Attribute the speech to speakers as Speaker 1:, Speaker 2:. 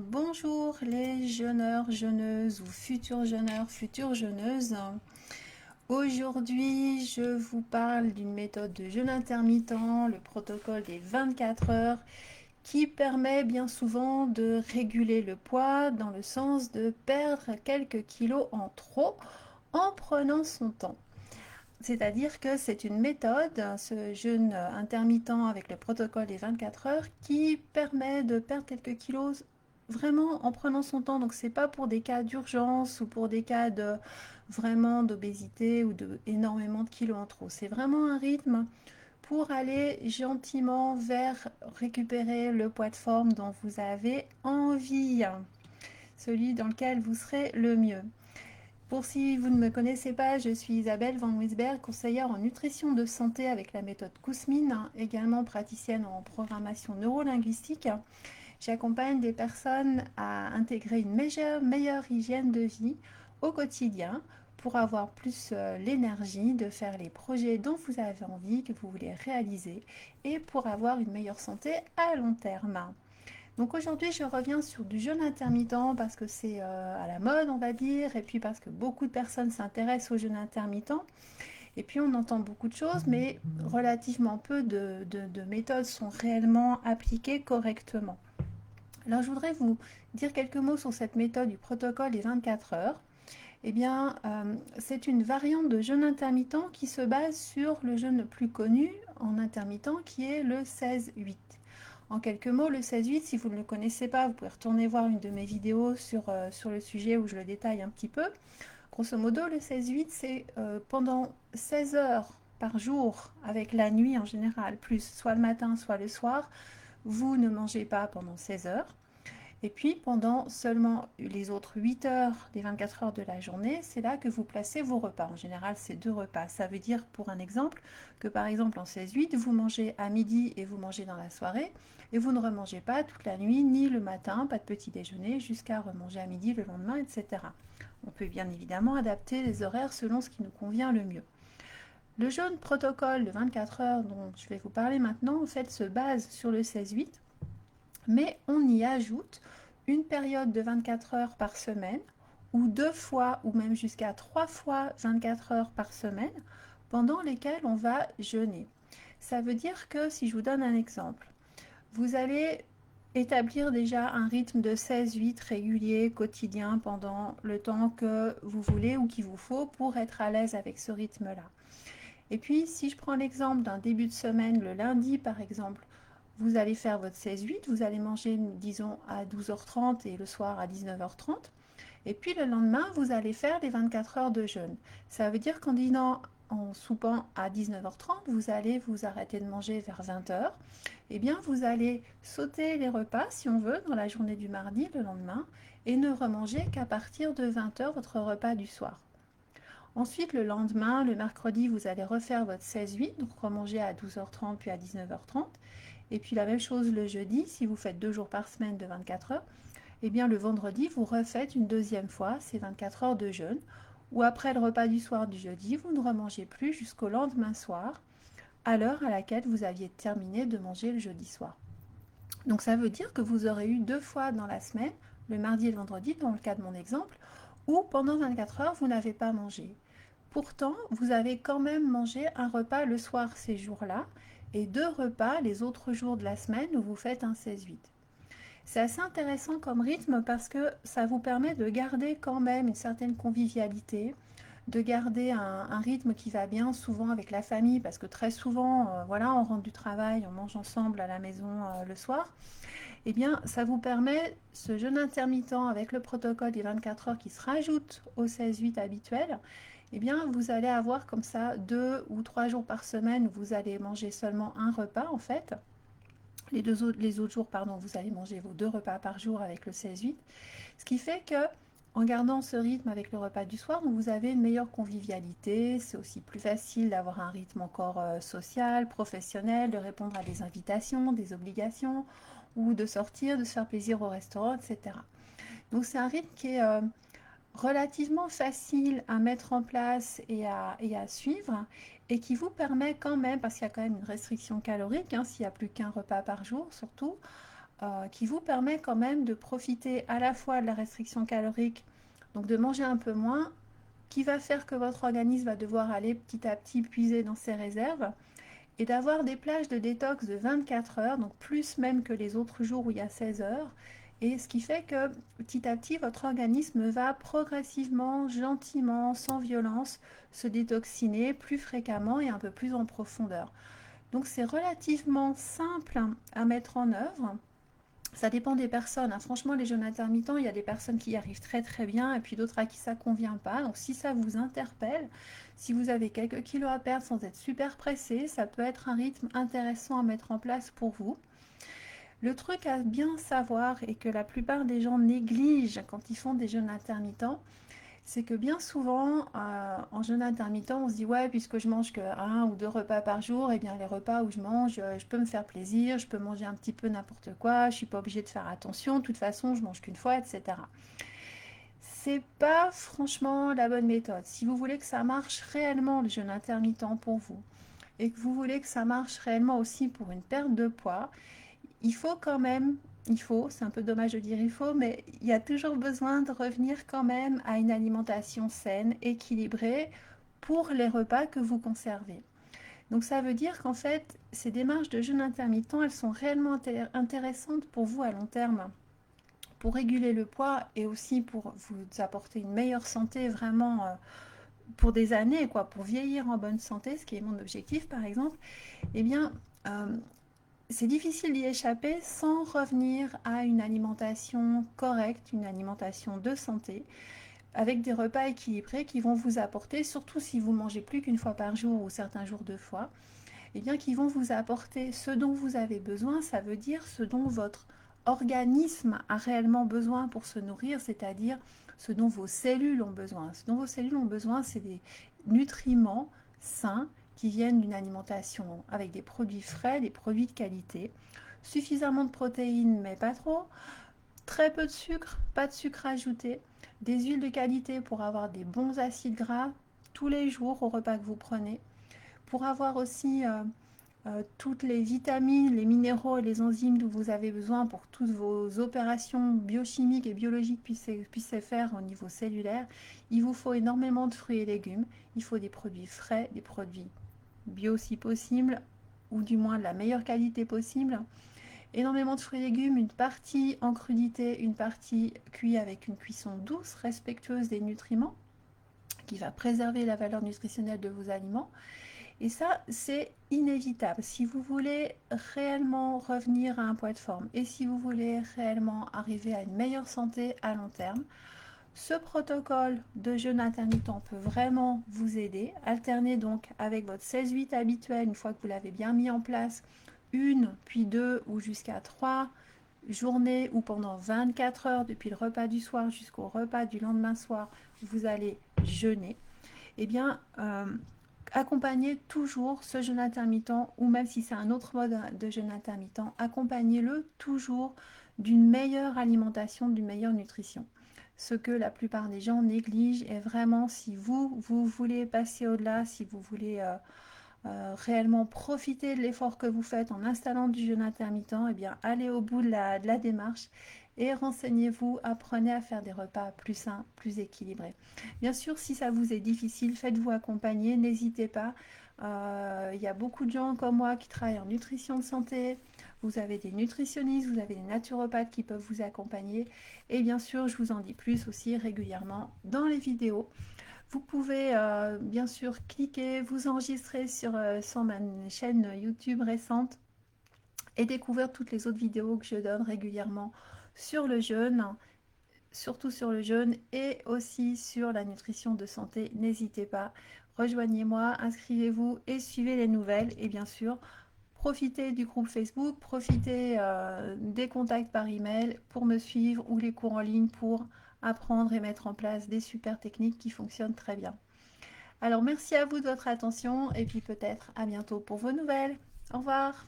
Speaker 1: Bonjour les jeûneurs, jeûneuses ou futurs jeûneurs, futures jeûneuses. Aujourd'hui, je vous parle d'une méthode de jeûne intermittent, le protocole des 24 heures, qui permet bien souvent de réguler le poids dans le sens de perdre quelques kilos en trop en prenant son temps. C'est-à-dire que c'est une méthode, ce jeûne intermittent avec le protocole des 24 heures, qui permet de perdre quelques kilos vraiment en prenant son temps. Donc c'est pas pour des cas d'urgence ou pour des cas de vraiment d'obésité ou de énormément de kilos en trop. C'est vraiment un rythme pour aller gentiment vers récupérer le poids de forme dont vous avez envie, celui dans lequel vous serez le mieux. Pour si vous ne me connaissez pas, je suis Isabelle Van Wisberg, conseillère en nutrition de santé avec la méthode Kousmine, également praticienne en programmation neurolinguistique. J'accompagne des personnes à intégrer une meilleure hygiène de vie au quotidien pour avoir plus l'énergie de faire les projets dont vous avez envie, que vous voulez réaliser, et pour avoir une meilleure santé à long terme. Donc aujourd'hui, je reviens sur du jeûne intermittent parce que c'est à la mode, on va dire, et puis parce que beaucoup de personnes s'intéressent au jeûne intermittent. Et puis on entend beaucoup de choses, mais relativement peu de méthodes sont réellement appliquées correctement. Alors je voudrais vous dire quelques mots sur cette méthode du protocole des 24 heures. Eh bien, c'est une variante de jeûne intermittent qui se base sur le jeûne le plus connu en intermittent, qui est le 16-8. En quelques mots, le 16-8, si vous ne le connaissez pas, vous pouvez retourner voir une de mes vidéos sur le sujet où je le détaille un petit peu. Grosso modo, le 16-8, c'est pendant 16 heures par jour, avec la nuit en général, plus soit le matin, soit le soir, vous ne mangez pas pendant 16 heures. Et puis, pendant seulement les autres 8 heures des 24 heures de la journée, c'est là que vous placez vos repas. En général, c'est 2 repas. Ça veut dire, pour un exemple, que par exemple en 16-8, vous mangez à midi et vous mangez dans la soirée, et vous ne remangez pas toute la nuit, ni le matin, pas de petit déjeuner, jusqu'à remanger à midi le lendemain, etc. On peut bien évidemment adapter les horaires selon ce qui nous convient le mieux. Le jeûne protocole de 24 heures dont je vais vous parler maintenant, en fait, se base sur le 16-8, mais on y ajoute une période de 24 heures par semaine, ou 2 fois, ou même jusqu'à 3 fois 24 heures par semaine, pendant lesquelles on va jeûner. Ça veut dire que, si je vous donne un exemple, vous allez établir déjà un rythme de 16-8 régulier, quotidien, pendant le temps que vous voulez ou qu'il vous faut pour être à l'aise avec ce rythme-là. Et puis, si je prends l'exemple d'un début de semaine, le lundi par exemple, vous allez faire votre 16-8, vous allez manger, disons, à 12h30 et le soir à 19h30. Et puis le lendemain, vous allez faire les 24 heures de jeûne. Ça veut dire qu'en dînant, en soupant à 19h30, vous allez vous arrêter de manger vers 20h. Eh bien, vous allez sauter les repas, si on veut, dans la journée du mardi, le lendemain, et ne remanger qu'à partir de 20h votre repas du soir. Ensuite, le lendemain, le mercredi, vous allez refaire votre 16-8, donc remanger à 12h30 puis à 19h30. Et puis la même chose le jeudi, si vous faites 2 jours par semaine de 24 heures, et bien le vendredi, vous refaites une deuxième fois ces 24 heures de jeûne, ou après le repas du soir du jeudi, vous ne remangez plus jusqu'au lendemain soir, à l'heure à laquelle vous aviez terminé de manger le jeudi soir. Donc ça veut dire que vous aurez eu 2 fois dans la semaine, le mardi et le vendredi, dans le cas de mon exemple, où pendant 24 heures, vous n'avez pas mangé. Pourtant, vous avez quand même mangé un repas le soir ces jours-là, et 2 repas les autres jours de la semaine où vous faites un 16-8. C'est assez intéressant comme rythme parce que ça vous permet de garder quand même une certaine convivialité, de garder un rythme qui va bien souvent avec la famille parce que très souvent, voilà, on rentre du travail, on mange ensemble à la maison le soir. Eh bien, ça vous permet, ce jeûne intermittent avec le protocole des 24 heures qui se rajoute au 16-8 habituel, eh bien, vous allez avoir comme ça 2 ou 3 jours par semaine où vous allez manger seulement un repas en fait. Les autres jours, pardon, vous allez manger vos 2 repas par jour avec le 16-8. Ce qui fait que, en gardant ce rythme avec le repas du soir, vous avez une meilleure convivialité. C'est aussi plus facile d'avoir un rythme encore social, professionnel, de répondre à des invitations, des obligations, ou de sortir, de se faire plaisir au restaurant, etc. Donc c'est un rythme qui est relativement facile à mettre en place et à suivre, et qui vous permet quand même, parce qu'il y a quand même une restriction calorique, hein, s'il n'y a plus qu'un repas par jour surtout, qui vous permet quand même de profiter à la fois de la restriction calorique, donc de manger un peu moins, qui va faire que votre organisme va devoir aller petit à petit puiser dans ses réserves, et d'avoir des plages de détox de 24 heures, donc plus même que les autres jours où il y a 16 heures. Et ce qui fait que petit à petit, votre organisme va progressivement, gentiment, sans violence, se détoxiner plus fréquemment et un peu plus en profondeur. Donc c'est relativement simple à mettre en œuvre. Ça dépend des personnes, hein. Franchement, les jeûnes intermittents, il y a des personnes qui y arrivent très très bien et puis d'autres à qui ça ne convient pas. Donc si ça vous interpelle, si vous avez quelques kilos à perdre sans être super pressé, ça peut être un rythme intéressant à mettre en place pour vous. Le truc à bien savoir et que la plupart des gens négligent quand ils font des jeûnes intermittents, c'est que bien souvent, en jeûne intermittent, on se dit ouais, puisque je mange que 1 ou 2 repas par jour, et bien les repas où je mange, je peux me faire plaisir, je peux manger un petit peu n'importe quoi, je suis pas obligée de faire attention, de toute façon, je mange qu'une fois, etc. C'est pas franchement la bonne méthode. Si vous voulez que ça marche réellement le jeûne intermittent pour vous, et que vous voulez que ça marche réellement aussi pour une perte de poids, il faut quand même, c'est un peu dommage de dire il faut, mais il y a toujours besoin de revenir quand même à une alimentation saine, équilibrée pour les repas que vous conservez. Donc ça veut dire qu'en fait, ces démarches de jeûne intermittent, elles sont réellement intéressantes pour vous à long terme, pour réguler le poids et aussi pour vous apporter une meilleure santé vraiment pour des années, quoi, pour vieillir en bonne santé, ce qui est mon objectif par exemple. Eh bien, c'est difficile d'y échapper sans revenir à une alimentation correcte, une alimentation de santé, avec des repas équilibrés qui vont vous apporter, surtout si vous mangez plus qu'une fois par jour ou certains jours 2 fois, et bien qui vont vous apporter ce dont vous avez besoin, ça veut dire ce dont votre organisme a réellement besoin pour se nourrir, c'est-à-dire ce dont vos cellules ont besoin. Ce dont vos cellules ont besoin, c'est des nutriments sains qui viennent d'une alimentation avec des produits frais, des produits de qualité, suffisamment de protéines mais pas trop, très peu de sucre, pas de sucre ajouté, des huiles de qualité pour avoir des bons acides gras tous les jours au repas que vous prenez, pour avoir aussi toutes les vitamines, les minéraux et les enzymes dont vous avez besoin pour toutes vos opérations biochimiques et biologiques puissent se faire au niveau cellulaire. Il vous faut énormément de fruits et légumes, il faut des produits frais, des produits bio si possible, ou du moins de la meilleure qualité possible. Énormément de fruits et légumes, une partie en crudité, une partie cuite avec une cuisson douce, respectueuse des nutriments, qui va préserver la valeur nutritionnelle de vos aliments. Et ça, c'est inévitable. Si vous voulez réellement revenir à un poids de forme et si vous voulez réellement arriver à une meilleure santé à long terme, ce protocole de jeûne intermittent peut vraiment vous aider. Alternez donc avec votre 16-8 habituel, une fois que vous l'avez bien mis en place, 1, puis 2 ou jusqu'à 3 journées ou pendant 24 heures depuis le repas du soir jusqu'au repas du lendemain soir, vous allez jeûner. Eh bien, accompagnez toujours ce jeûne intermittent, ou même si c'est un autre mode de jeûne intermittent, accompagnez-le toujours d'une meilleure alimentation, d'une meilleure nutrition. Ce que la plupart des gens négligent est vraiment, si vous voulez passer au-delà, si vous voulez réellement profiter de l'effort que vous faites en installant du jeûne intermittent, eh bien allez au bout de la démarche et renseignez-vous, apprenez à faire des repas plus sains, plus équilibrés. Bien sûr, si ça vous est difficile, faites-vous accompagner, n'hésitez pas. Il y a beaucoup de gens comme moi qui travaillent en nutrition de santé. Vous avez des nutritionnistes, vous avez des naturopathes qui peuvent vous accompagner. Et bien sûr, je vous en dis plus aussi régulièrement dans les vidéos. Vous pouvez bien sûr cliquer, vous enregistrer sur ma chaîne YouTube récente et découvrir toutes les autres vidéos que je donne régulièrement sur le jeûne, surtout sur le jeûne et aussi sur la nutrition de santé. N'hésitez pas, rejoignez-moi, inscrivez-vous et suivez les nouvelles. Et bien sûr, profitez du groupe Facebook, profitez des contacts par email pour me suivre ou les cours en ligne pour apprendre et mettre en place des super techniques qui fonctionnent très bien. Alors merci à vous de votre attention et puis peut-être à bientôt pour vos nouvelles. Au revoir.